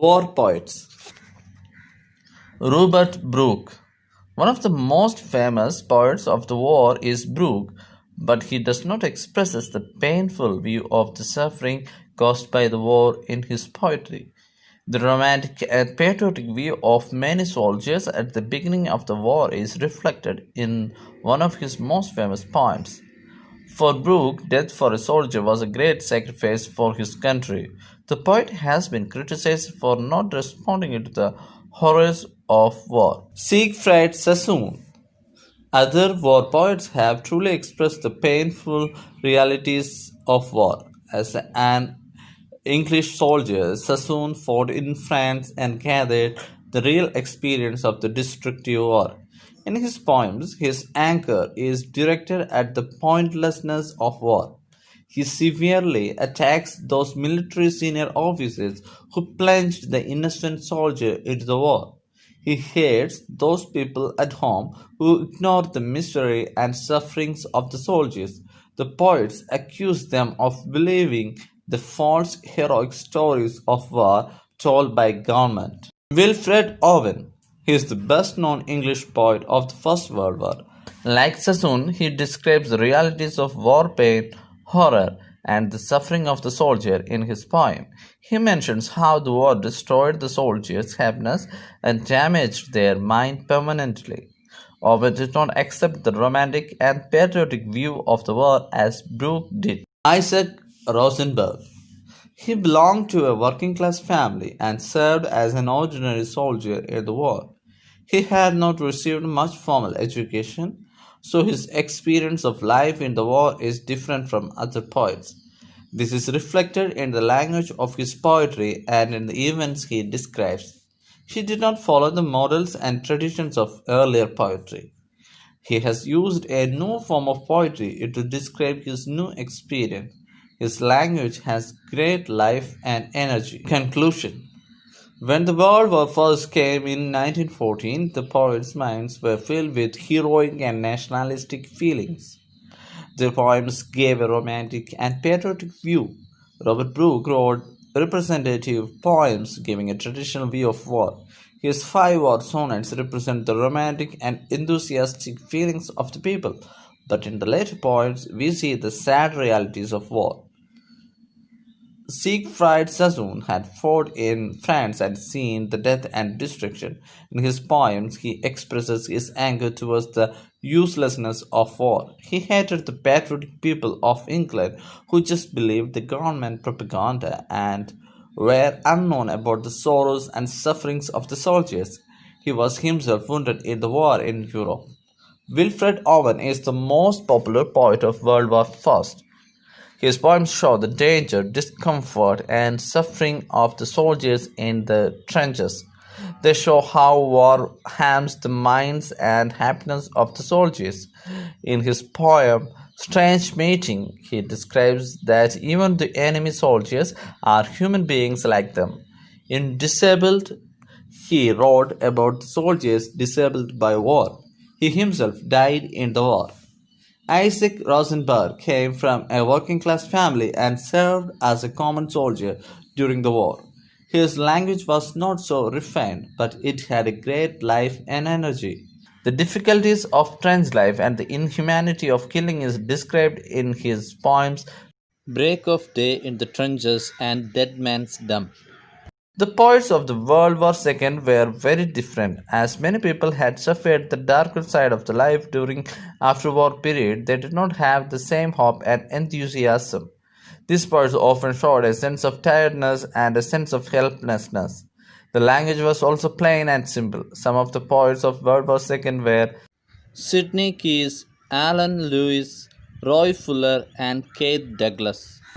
War poets. Robert Brooke. One of the most famous poets of the war is Brooke, but he does not express the painful view of the suffering caused by the war in his poetry. The romantic and patriotic view of many soldiers at the beginning of the war is reflected in one of his most famous poems. For Brooke, death for a soldier was a great sacrifice for his country. The poet has been criticized for not responding to the horrors of war. Siegfried Sassoon. Other war poets have truly expressed the painful realities of war. As an English soldier, Sassoon fought in France and gathered the real experience of the destructive war. In his poems, his anger is directed at the pointlessness of war. He severely attacks those military senior officers who plunged the innocent soldier into the war. He hates those people at home who ignore the misery and sufferings of the soldiers. The poets accuse them of believing the false heroic stories of war told by government. Wilfred Owen. He is the best known English poet of the First World War. Like Sassoon, he describes the realities of war pain, horror, and the suffering of the soldier in his poem. He mentions how the war destroyed the soldiers' happiness and damaged their mind permanently. Owen did not accept the romantic and patriotic view of the war as Brooke did. Isaac Rosenberg. He belonged to a working class family and served as an ordinary soldier in the war. He had not received much formal education, so his experience of life in the war is different from other poets. This is reflected in the language of his poetry and in the events he describes. He did not follow the models and traditions of earlier poetry. He has used a new form of poetry to describe his new experience. His language has great life and energy. Conclusion. When the World War first came in 1914, the poets' minds were filled with heroic and nationalistic feelings. Their poems gave a romantic and patriotic view. Robert Brooke wrote representative poems giving a traditional view of war. His 5 war sonnets represent the romantic and enthusiastic feelings of the people, but in the later poems we see the sad realities of war. Siegfried Sassoon had fought in France and seen the death and destruction. In his poems, he expresses his anger towards the uselessness of war. He hated the patriotic people of England who just believed the government propaganda and were unknown about the sorrows and sufferings of the soldiers. He was himself wounded in the war in Europe. Wilfred Owen is the most popular poet of World War I. His poems show the danger, discomfort, and suffering of the soldiers in the trenches. They show how war harms the minds and happiness of the soldiers. In his poem, Strange Meeting, he describes that even the enemy soldiers are human beings like them. In Disabled, he wrote about the soldiers disabled by war. He himself died in the war. Isaac Rosenberg came from a working class family and served as a common soldier during the war. His language was not so refined, but it had a great life and energy. The difficulties of trench life and the inhumanity of killing is described in his poems Break of Day in the Trenches and Dead Man's Dump. The poets of the World War II were very different. As many people had suffered the darker side of the life during after-war period, they did not have the same hope and enthusiasm. These poets often showed a sense of tiredness and a sense of helplessness. The language was also plain and simple. Some of the poets of World War II were Sidney Keys, Alan Lewis, Roy Fuller, and Keith Douglas.